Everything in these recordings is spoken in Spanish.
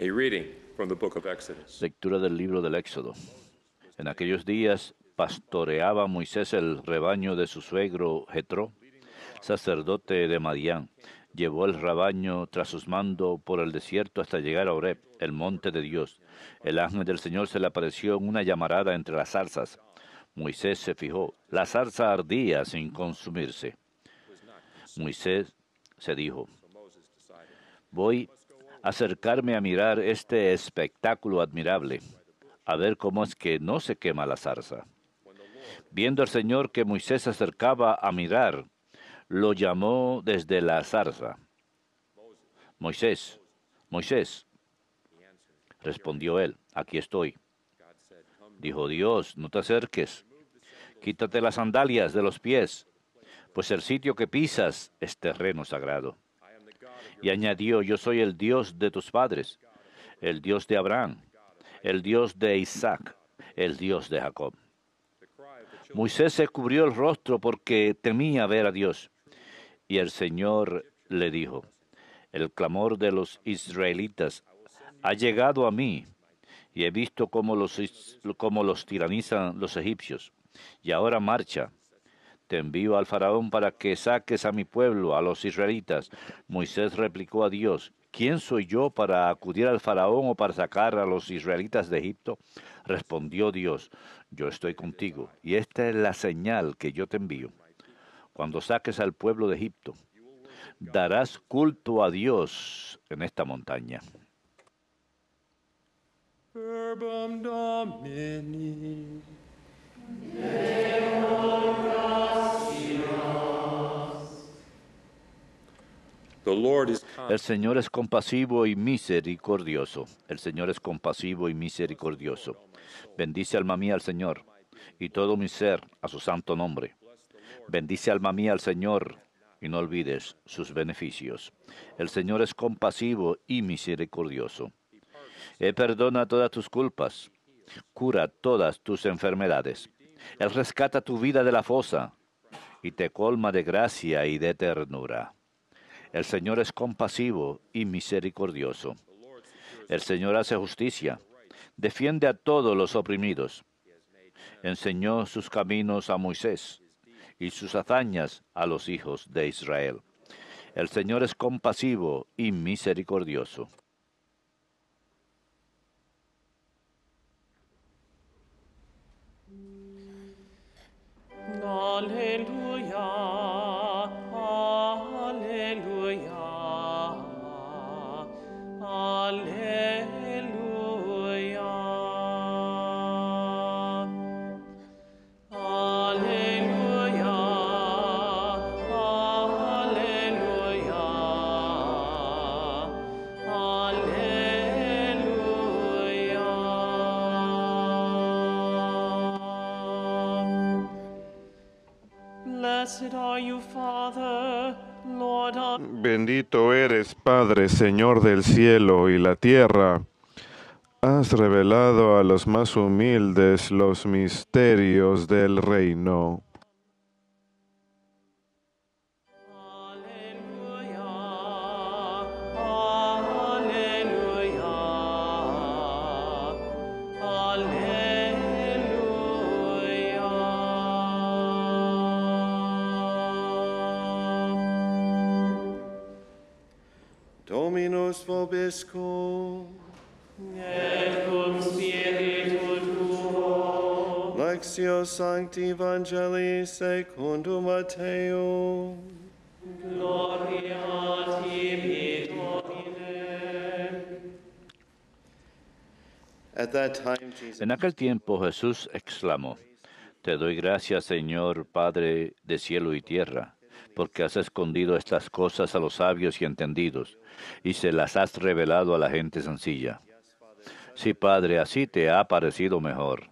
A reading from the book of Exodus. Lectura del libro del Éxodo. En aquellos días pastoreaba Moisés el rebaño de su suegro Jetro, sacerdote de Madián. Llevó el rebaño tras sus mandos por el desierto hasta llegar a Horeb, el monte de Dios. El ángel del Señor se le apareció en una llamarada entre las zarzas. Moisés se fijó. La zarza ardía sin consumirse. Moisés se dijo: voy a acercarme a mirar este espectáculo admirable, a ver cómo es que no se quema la zarza. Viendo al Señor que Moisés se acercaba a mirar, lo llamó desde la zarza. Moisés, Moisés. Respondió él: aquí estoy. Dijo Dios: no te acerques. Quítate las sandalias de los pies, pues el sitio que pisas es terreno sagrado. Y añadió: yo soy el Dios de tus padres, el Dios de Abraham, el Dios de Isaac, el Dios de Jacob. Moisés se cubrió el rostro porque temía ver a Dios. Y el Señor le dijo: el clamor de los israelitas ha llegado a mí, y he visto cómo los tiranizan los egipcios. Y ahora marcha. Te envío al faraón para que saques a mi pueblo, a los israelitas. Moisés replicó a Dios: ¿quién soy yo para acudir al faraón o para sacar a los israelitas de Egipto? Respondió Dios: yo estoy contigo, y esta es la señal que yo te envío. Cuando saques al pueblo de Egipto, darás culto a Dios en esta montaña. Verbum Domini. The Lord is El Señor es compasivo y misericordioso. El Señor es compasivo y misericordioso. Bendice alma mía al Señor, y todo mi ser a su santo nombre. Bendice alma mía al Señor, y no olvides sus beneficios. El Señor es compasivo y misericordioso. Él perdona todas tus culpas, cura todas tus enfermedades. Él rescata tu vida de la fosa y te colma de gracia y de ternura. El Señor es compasivo y misericordioso. El Señor hace justicia, defiende a todos los oprimidos. Enseñó sus caminos a Moisés y sus hazañas a los hijos de Israel. El Señor es compasivo y misericordioso. Alleluia, alleluia, alleluia, alleluia, alleluia. Blessed are you, Father, Lord of... Bendito eres, Padre, Señor del cielo y la tierra. Has revelado a los más humildes los misterios del reino. Alleluia, alleluia, alleluia. Dominus vobiscum, Et cum spiritu tuo. Lectio Sancti Evangelii secundum Matteum. Gloria tibi, Domine. At that time, Jesus En aquel tiempo Jesús exclamó: te doy gracias, Señor, Padre de cielo y tierra, porque has escondido estas cosas a los sabios y entendidos, y se las has revelado a la gente sencilla. Sí, Padre, así te ha parecido mejor.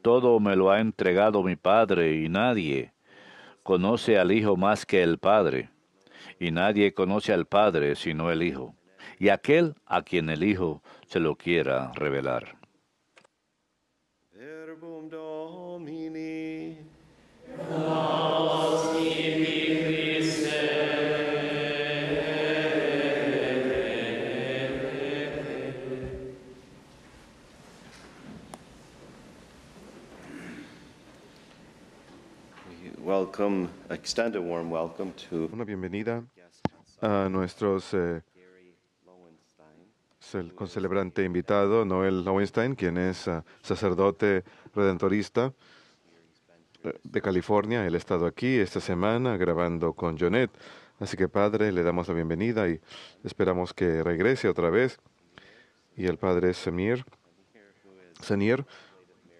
Todo me lo ha entregado mi Padre, y nadie conoce al Hijo más que el Padre, y nadie conoce al Padre sino el Hijo, y aquel a quien el Hijo se lo quiera revelar. Verbum Domini. extend a warm welcome to Una bienvenida a nuestros concelebrante invitado, Noel Lowenstein, quien es sacerdote redentorista de California. Él ha estado aquí esta semana grabando con Jonet. Así que, padre, le damos la bienvenida y esperamos que regrese otra vez. Y el padre Senier,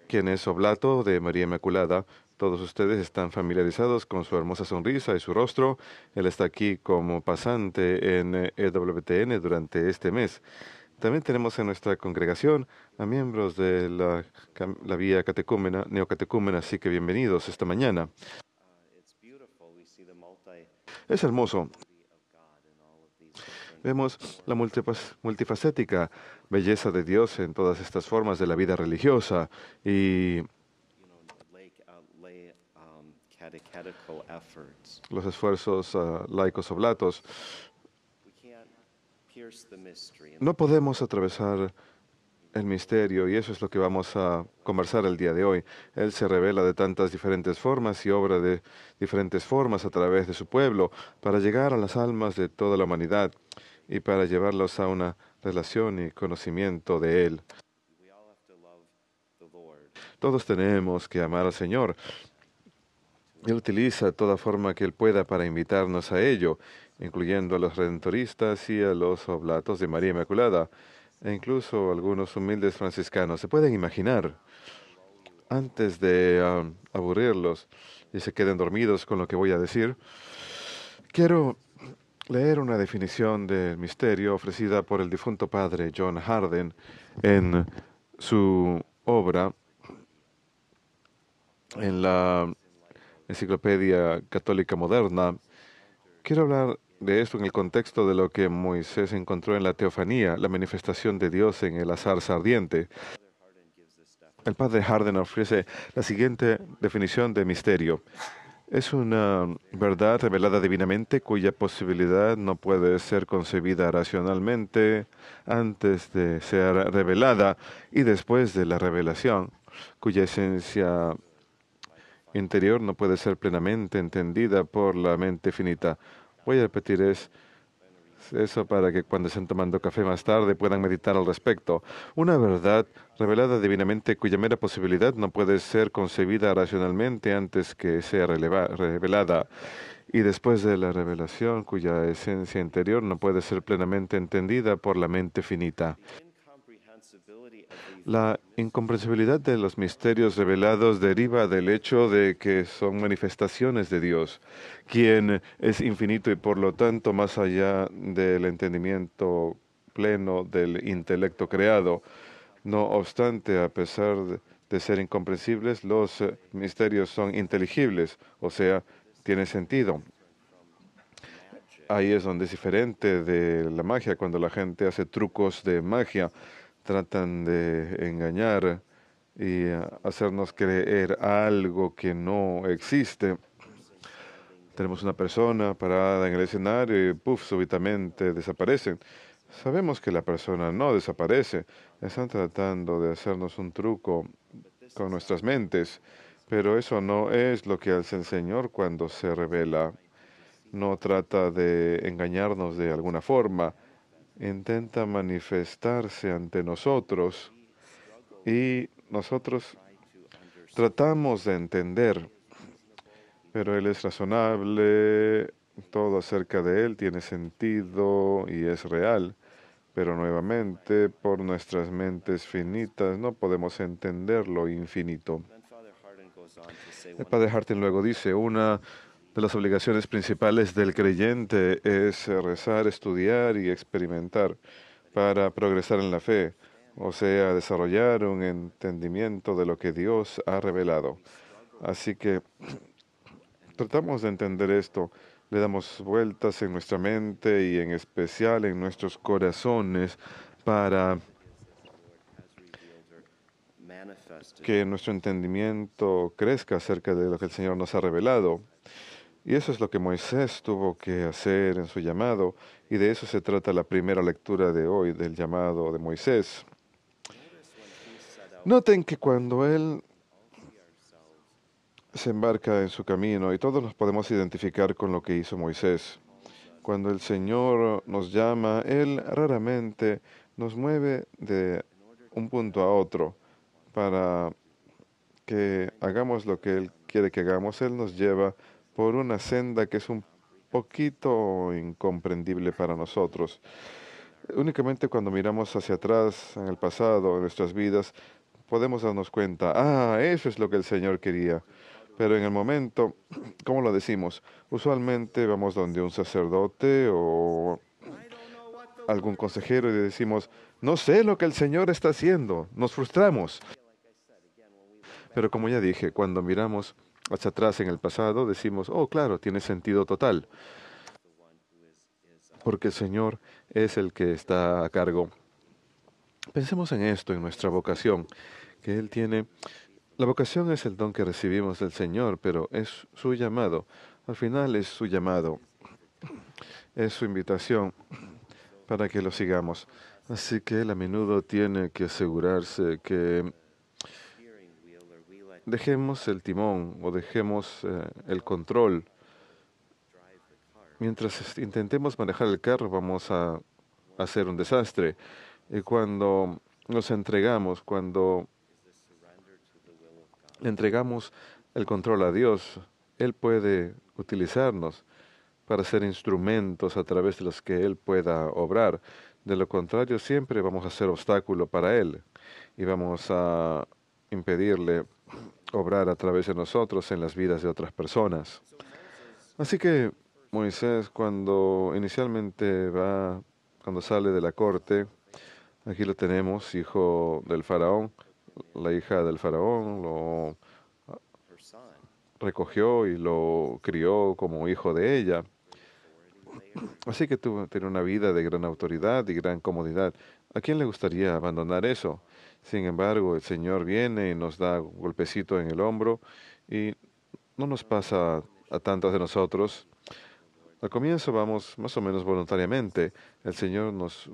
quien es oblato de María Inmaculada. Todos ustedes están familiarizados con su hermosa sonrisa y su rostro. Él está aquí como pasante en EWTN durante este mes. También tenemos en nuestra congregación a miembros de la vía catecúmena, neocatecúmena, así que bienvenidos esta mañana. Es hermoso. Vemos la multifacética belleza de Dios en todas estas formas de la vida religiosa y los esfuerzos laicos oblatos. No podemos atravesar el misterio y eso es lo que vamos a conversar el día de hoy. Él se revela de tantas diferentes formas y obra de diferentes formas a través de su pueblo para llegar a las almas de toda la humanidad y para llevarlos a una relación y conocimiento de Él. Todos tenemos que amar al Señor. Él utiliza toda forma que Él pueda para invitarnos a ello, incluyendo a los redentoristas y a los oblatos de María Inmaculada, e incluso algunos humildes franciscanos. ¿Se pueden imaginar? Antes de aburrirlos y se queden dormidos con lo que voy a decir, quiero leer una definición del misterio ofrecida por el difunto padre John Hardin en su obra en la Enciclopedia Católica Moderna. Quiero hablar de esto en el contexto de lo que Moisés encontró en la teofanía, la manifestación de Dios en el zarza ardiente. El padre Hardin ofrece la siguiente definición de misterio. Es una verdad revelada divinamente cuya posibilidad no puede ser concebida racionalmente antes de ser revelada y después de la revelación, cuya esencia interior no puede ser plenamente entendida por la mente finita. Voy a repetir eso para que cuando estén tomando café más tarde puedan meditar al respecto. Una verdad revelada divinamente cuya mera posibilidad no puede ser concebida racionalmente antes que sea revelada y después de la revelación cuya esencia interior no puede ser plenamente entendida por la mente finita. La incomprensibilidad de los misterios revelados deriva del hecho de que son manifestaciones de Dios, quien es infinito y por lo tanto más allá del entendimiento pleno del intelecto creado. No obstante, a pesar de ser incomprensibles, los misterios son inteligibles, o sea, tienen sentido. Ahí es donde es diferente de la magia, cuando la gente hace trucos de magia. Tratan de engañar y hacernos creer algo que no existe. Tenemos una persona parada en el escenario y ¡puf!, súbitamente desaparecen. Sabemos que la persona no desaparece. Están tratando de hacernos un truco con nuestras mentes, pero eso no es lo que hace el Señor cuando se revela. No trata de engañarnos de alguna forma. Intenta manifestarse ante nosotros y nosotros tratamos de entender, pero Él es razonable, todo acerca de Él tiene sentido y es real, pero nuevamente por nuestras mentes finitas no podemos entender lo infinito. El padre Hardin luego dice, una de las obligaciones principales del creyente es rezar, estudiar y experimentar para progresar en la fe, o sea, desarrollar un entendimiento de lo que Dios ha revelado. Así que tratamos de entender esto, le damos vueltas en nuestra mente y en especial en nuestros corazones para que nuestro entendimiento crezca acerca de lo que el Señor nos ha revelado. Y eso es lo que Moisés tuvo que hacer en su llamado, y de eso se trata la primera lectura de hoy, del llamado de Moisés. Noten que cuando él se embarca en su camino y todos nos podemos identificar con lo que hizo Moisés. Cuando el Señor nos llama, Él raramente nos mueve de un punto a otro para que hagamos lo que Él quiere que hagamos. Él nos lleva por una senda que es un poquito incomprendible para nosotros. Únicamente cuando miramos hacia atrás, en el pasado, en nuestras vidas, podemos darnos cuenta, eso es lo que el Señor quería. Pero en el momento, ¿cómo lo decimos? Usualmente vamos donde un sacerdote o algún consejero y le decimos, no sé lo que el Señor está haciendo. Nos frustramos. Pero como ya dije, cuando miramos hacia atrás en el pasado, decimos, oh, claro, tiene sentido total. Porque el Señor es el que está a cargo. Pensemos en esto, en nuestra vocación, que Él tiene. La vocación es el don que recibimos del Señor, pero es su llamado. Al final es su llamado, es su invitación para que lo sigamos. Así que Él a menudo tiene que asegurarse que dejemos el timón o dejemos el control. Mientras intentemos manejar el carro, vamos a hacer un desastre. Y cuando nos entregamos, cuando le entregamos el control a Dios, Él puede utilizarnos para ser instrumentos a través de los que Él pueda obrar. De lo contrario, siempre vamos a ser obstáculo para Él y vamos a impedirle obrar a través de nosotros en las vidas de otras personas. Así que Moisés, cuando inicialmente cuando sale de la corte, aquí lo tenemos, hijo del faraón, la hija del faraón lo recogió y lo crió como hijo de ella. Así que tiene una vida de gran autoridad y gran comodidad. ¿A quién le gustaría abandonar eso? Sin embargo, el Señor viene y nos da un golpecito en el hombro y no nos pasa a tantos de nosotros. Al comienzo vamos más o menos voluntariamente. El Señor nos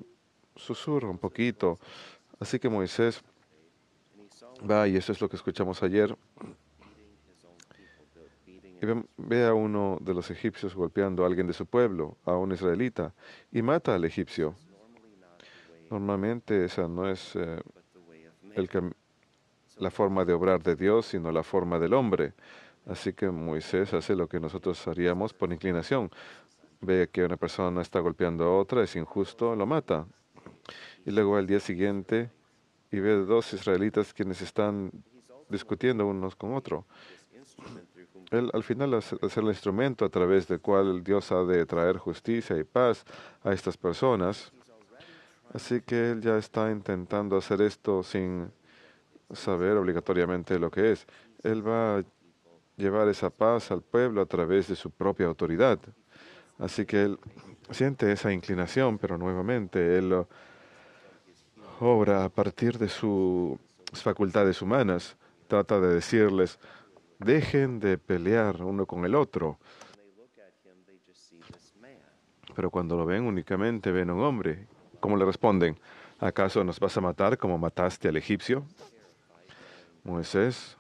susurra un poquito. Así que Moisés va, y eso es lo que escuchamos ayer, y ve a uno de los egipcios golpeando a alguien de su pueblo, a un israelita, y mata al egipcio. Normalmente esa no es la forma de obrar de Dios, sino la forma del hombre. Así que Moisés hace lo que nosotros haríamos por inclinación. Ve que una persona está golpeando a otra, es injusto, lo mata. Y luego al día siguiente, y ve dos israelitas quienes están discutiendo unos con otros. Él al final es el instrumento a través del cual Dios ha de traer justicia y paz a estas personas. Así que él ya está intentando hacer esto sin saber obligatoriamente lo que es. Él va a llevar esa paz al pueblo a través de su propia autoridad. Así que él siente esa inclinación, pero nuevamente él obra a partir de sus facultades humanas. Trata de decirles, dejen de pelear uno con el otro. Pero cuando lo ven, únicamente ven a un hombre. ¿Cómo le responden? ¿Acaso nos vas a matar como mataste al egipcio? Moisés,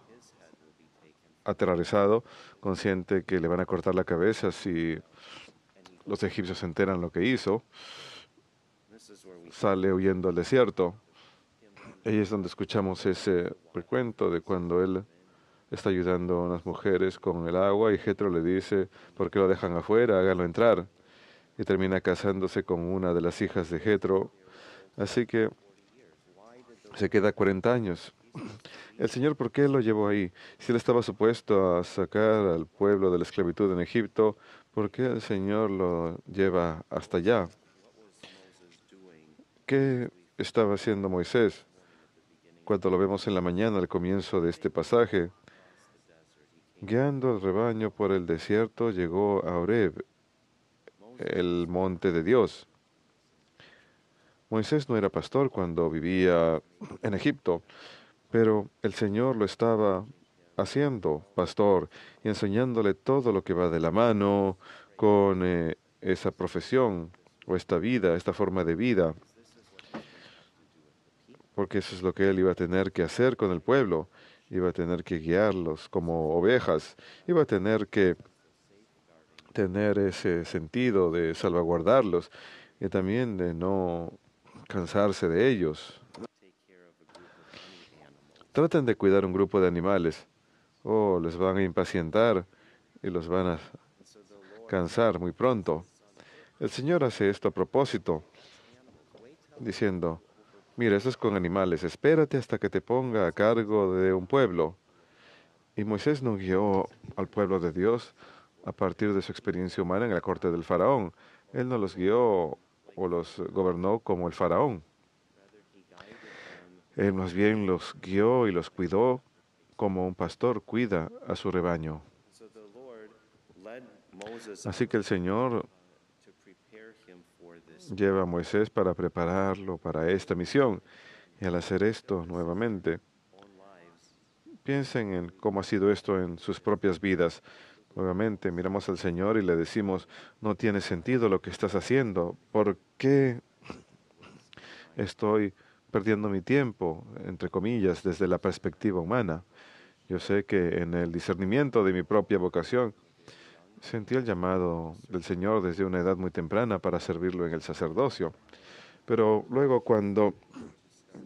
aterrorizado, consciente que le van a cortar la cabeza si los egipcios se enteran lo que hizo, sale huyendo al desierto. Ahí es donde escuchamos ese recuento de cuando él está ayudando a unas mujeres con el agua y Jetro le dice, ¿por qué lo dejan afuera? Háganlo entrar. Y termina casándose con una de las hijas de Jetro. Así que se queda 40 años. El Señor, ¿por qué lo llevó ahí? Si él estaba supuesto a sacar al pueblo de la esclavitud en Egipto, ¿por qué el Señor lo lleva hasta allá? ¿Qué estaba haciendo Moisés? Cuando lo vemos en la mañana, al comienzo de este pasaje, guiando al rebaño por el desierto, llegó a Horeb, el monte de Dios. Moisés no era pastor cuando vivía en Egipto, pero el Señor lo estaba haciendo pastor y enseñándole todo lo que va de la mano con esa profesión o esta vida, esta forma de vida, porque eso es lo que él iba a tener que hacer con el pueblo. iba a tener que guiarlos como ovejas, iba a tener que tener ese sentido de salvaguardarlos y también de no cansarse de ellos. Traten de cuidar un grupo de animales o les van a impacientar y los van a cansar muy pronto. El Señor hace esto a propósito, diciendo, mira, eso es con animales, espérate hasta que te ponga a cargo de un pueblo. Y Moisés no guió al pueblo de Dios a partir de su experiencia humana en la corte del faraón. Él no los guió o los gobernó como el faraón. Él más bien los guió y los cuidó como un pastor cuida a su rebaño. Así que el Señor lleva a Moisés para prepararlo para esta misión. Y al hacer esto nuevamente, piensen en cómo ha sido esto en sus propias vidas. Nuevamente miramos al Señor y le decimos, no tiene sentido lo que estás haciendo. ¿Por qué estoy perdiendo mi tiempo, entre comillas, desde la perspectiva humana? Yo sé que en el discernimiento de mi propia vocación, sentí el llamado del Señor desde una edad muy temprana para servirlo en el sacerdocio. Pero luego cuando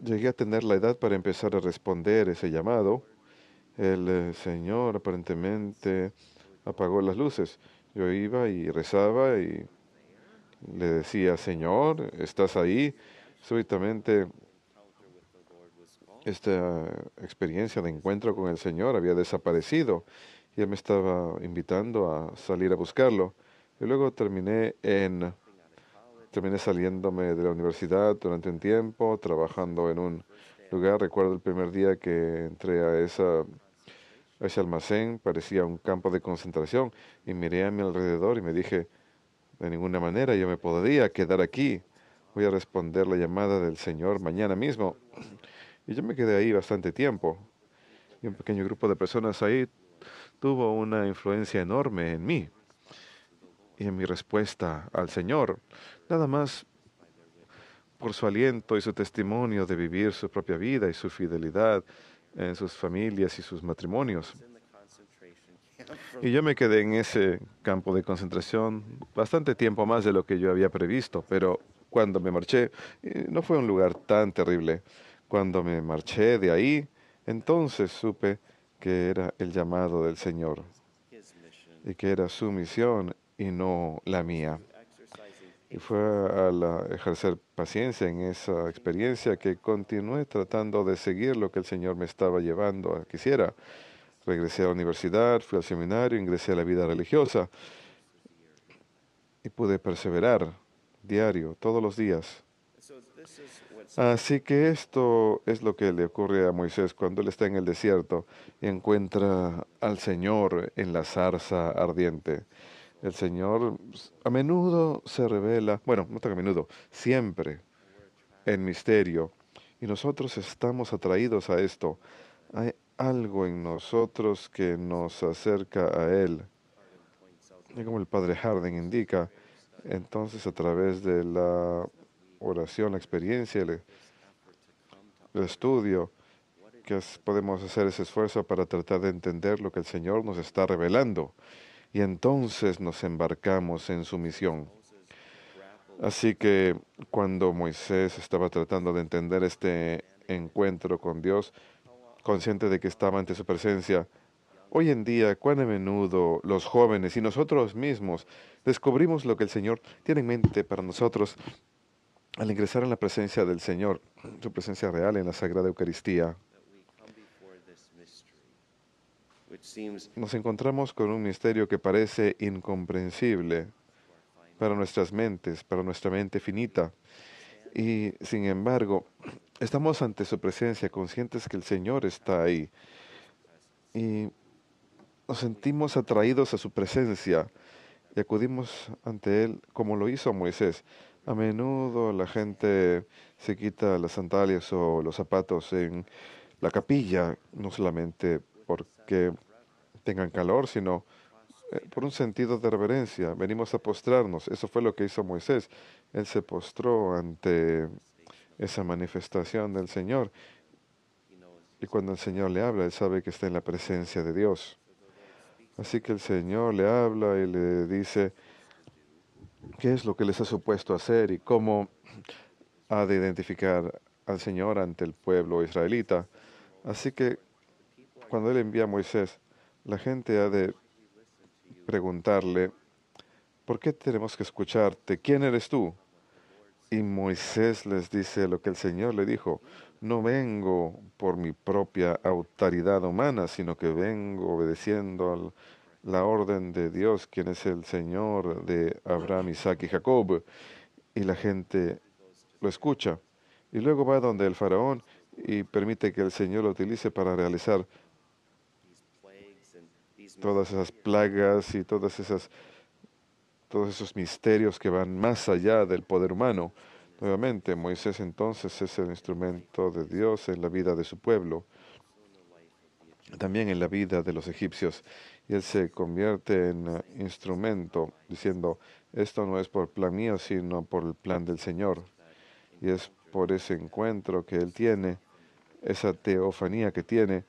llegué a tener la edad para empezar a responder ese llamado, el Señor aparentemente apagó las luces. Yo iba y rezaba y le decía, Señor, ¿estás ahí? Súbitamente esta experiencia de encuentro con el Señor había desaparecido y Él me estaba invitando a salir a buscarlo. Y luego terminé saliéndome de la universidad durante un tiempo, trabajando en un lugar. Recuerdo el primer día que entré a ese almacén, parecía un campo de concentración, y miré a mi alrededor y me dije, de ninguna manera yo me podría quedar aquí. Voy a responder la llamada del Señor mañana mismo. Y yo me quedé ahí bastante tiempo. Y un pequeño grupo de personas ahí tuvo una influencia enorme en mí y en mi respuesta al Señor. Nada más por su aliento y su testimonio de vivir su propia vida y su fidelidad en sus familias y sus matrimonios. Y yo me quedé en ese campo de concentración bastante tiempo más de lo que yo había previsto, pero cuando me marché, no fue un lugar tan terrible. Cuando me marché de ahí, entonces supe que era el llamado del Señor y que era su misión y no la mía. Y fue al ejercer paciencia en esa experiencia que continué tratando de seguir lo que el Señor me estaba llevando a que hiciera. Regresé a la universidad, fui al seminario, ingresé a la vida religiosa y pude perseverar diario, todos los días. Así que esto es lo que le ocurre a Moisés cuando él está en el desierto y encuentra al Señor en la zarza ardiente. El Señor a menudo se revela, bueno, no tan a menudo, siempre en misterio. Y nosotros estamos atraídos a esto. Hay algo en nosotros que nos acerca a Él. Y como el Padre Harding indica, entonces a través de la oración, la experiencia, el estudio, podemos hacer ese esfuerzo para tratar de entender lo que el Señor nos está revelando. Y entonces nos embarcamos en su misión. Así que cuando Moisés estaba tratando de entender este encuentro con Dios, consciente de que estaba ante su presencia, hoy en día, cuán a menudo los jóvenes y nosotros mismos descubrimos lo que el Señor tiene en mente para nosotros al ingresar en la presencia del Señor, su presencia real en la Sagrada Eucaristía. Nos encontramos con un misterio que parece incomprensible para nuestras mentes, para nuestra mente finita. Y sin embargo, estamos ante su presencia, conscientes que el Señor está ahí. Y nos sentimos atraídos a su presencia y acudimos ante Él como lo hizo Moisés. A menudo la gente se quita las sandalias o los zapatos en la capilla, no solamente porque tengan calor, sino por un sentido de reverencia. Venimos a postrarnos. Eso fue lo que hizo Moisés. Él se postró ante esa manifestación del Señor. Y cuando el Señor le habla, él sabe que está en la presencia de Dios. Así que el Señor le habla y le dice qué es lo que les ha supuesto hacer y cómo ha de identificar al Señor ante el pueblo israelita. Así que cuando él envía a Moisés, la gente ha de preguntarle, ¿por qué tenemos que escucharte? ¿Quién eres tú? Y Moisés les dice lo que el Señor le dijo, no vengo por mi propia autoridad humana, sino que vengo obedeciendo la orden de Dios, quien es el Señor de Abraham, Isaac y Jacob. Y la gente lo escucha. Y luego va donde el faraón y permite que el Señor lo utilice para realizar todas esas plagas y todos esos misterios que van más allá del poder humano. Nuevamente, Moisés entonces es el instrumento de Dios en la vida de su pueblo, también en la vida de los egipcios. Y él se convierte en instrumento, diciendo, esto no es por plan mío, sino por el plan del Señor. Y es por ese encuentro que él tiene, esa teofanía que tiene,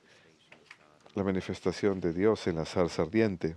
la manifestación de Dios en la zarza ardiente.